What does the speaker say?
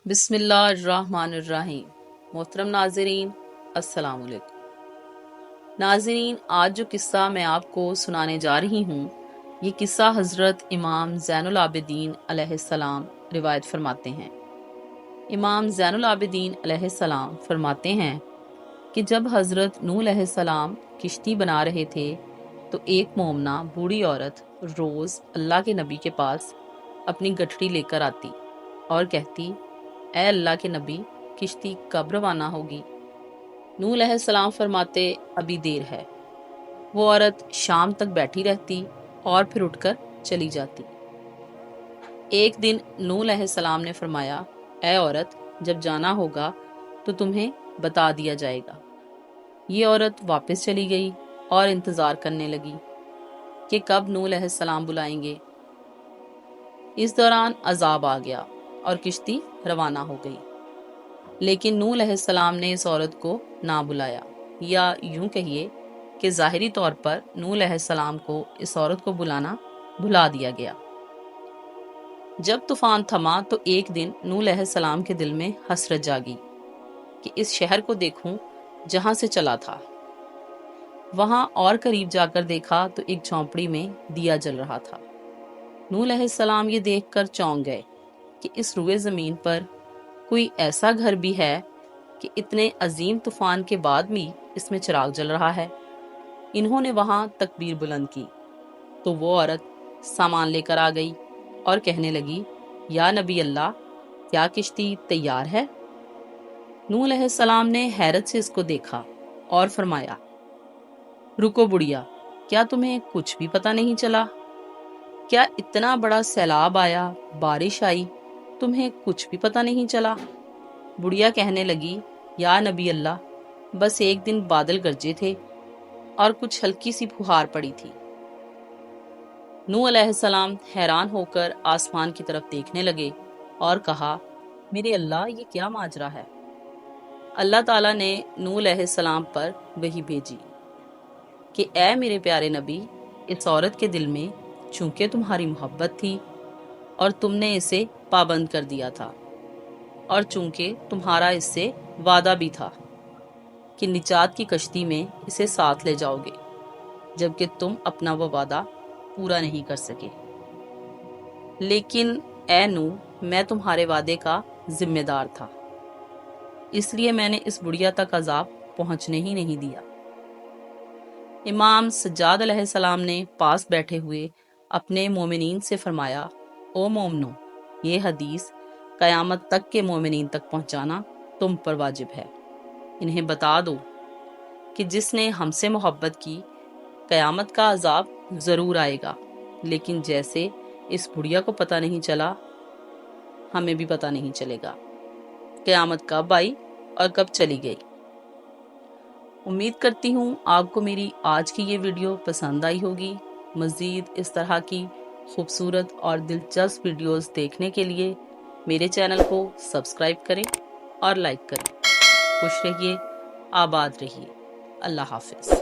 بسم اللہ الرحمن الرحیم۔ محترم ناظرین، السلام علیکم۔ ناظرین، آج جو قصہ میں آپ کو سنانے جا رہی ہوں، یہ قصہ حضرت امام زین العابدین علیہ السلام روایت فرماتے ہیں۔ امام زین العابدین علیہ السلام فرماتے ہیں کہ جب حضرت نوح علیہ السلام کشتی بنا رہے تھے تو ایک مومنہ بوڑھی عورت روز اللہ کے نبی کے پاس اپنی گٹھڑی لے کر آتی اور کہتی، اے اللہ کے نبی، کشتی کب روانہ ہوگی؟ نوح علیہ السلام فرماتے، ابھی دیر ہے۔ وہ عورت شام تک بیٹھی رہتی اور پھر اٹھ کر چلی جاتی۔ ایک دن نوح علیہ السلام نے فرمایا، اے عورت، جب جانا ہوگا تو تمہیں بتا دیا جائے گا۔ یہ عورت واپس چلی گئی اور انتظار کرنے لگی کہ کب نوح علیہ السلام بلائیں گے۔ اس دوران عذاب آ گیا اور کشتی روانہ ہو گئی، لیکن نوح علیہ السلام نے اس عورت کو نہ بلایا، یا یوں کہیے کہ ظاہری طور پر نوح علیہ السلام کو اس عورت کو بلانا بھلا دیا گیا۔ جب طوفان تھما تو ایک دن نوح علیہ السلام کے دل میں حسرت جاگی کہ اس شہر کو دیکھوں جہاں سے چلا تھا۔ وہاں اور قریب جا کر دیکھا تو ایک جھونپڑی میں دیا جل رہا تھا۔ نوح علیہ السلام یہ دیکھ کر چونک گئے کہ اس روئے زمین پر کوئی ایسا گھر بھی ہے کہ اتنے عظیم طوفان کے بعد بھی اس میں چراغ جل رہا ہے۔ انہوں نے وہاں تکبیر بلند کی تو وہ عورت سامان لے کر آ گئی اور کہنے لگی، یا نبی اللہ، کیا کشتی تیار ہے؟ نوح علیہ السلام نے حیرت سے اس کو دیکھا اور فرمایا، رکو بڑھیا، کیا تمہیں کچھ بھی پتہ نہیں چلا؟ کیا اتنا بڑا سیلاب آیا، بارش آئی، تمہیں کچھ بھی پتہ نہیں چلا؟ بڑھیا کہنے لگی، یا نبی اللہ، بس ایک دن بادل گرجے تھے اور کچھ ہلکی سی پھوہار پڑی تھی۔ نوح علیہ السلام حیران ہو کر آسمان کی طرف دیکھنے لگے اور کہا، میرے اللہ، یہ کیا ماجرا ہے؟ اللہ تعالیٰ نے نوح علیہ السلام پر وحی بھیجی کہ اے میرے پیارے نبی، اس عورت کے دل میں چونکہ تمہاری محبت تھی اور تم نے اسے پابند کر دیا تھا، اور چونکہ تمہارا اس سے وعدہ بھی تھا کہ نجات کی کشتی میں اسے ساتھ لے جاؤ گے، جبکہ تم اپنا وہ وعدہ پورا نہیں کر سکے، لیکن اے نوح، میں تمہارے وعدے کا ذمہ دار تھا، اس لیے میں نے اس بڑھیا تک عذاب پہنچنے ہی نہیں دیا۔ امام سجاد علیہ السلام نے پاس بیٹھے ہوئے اپنے مومنین سے فرمایا، او مومنو، یہ حدیث قیامت تک کے مومنین تک پہنچانا تم پر واجب ہے۔ انہیں بتا دو کہ جس نے ہم سے محبت کی، قیامت کا عذاب ضرور آئے گا، لیکن جیسے اس بڑھیا کو پتہ نہیں چلا، ہمیں بھی پتہ نہیں چلے گا قیامت کب آئی اور کب چلی گئی۔ امید کرتی ہوں آپ کو میری آج کی یہ ویڈیو پسند آئی ہوگی۔ مزید اس طرح کی خوبصورت اور دلچسپ ویڈیوز دیکھنے کے لیے میرے چینل کو سبسکرائب کریں اور لائک کریں۔ خوش رہیے، آباد رہیے۔ اللہ حافظ۔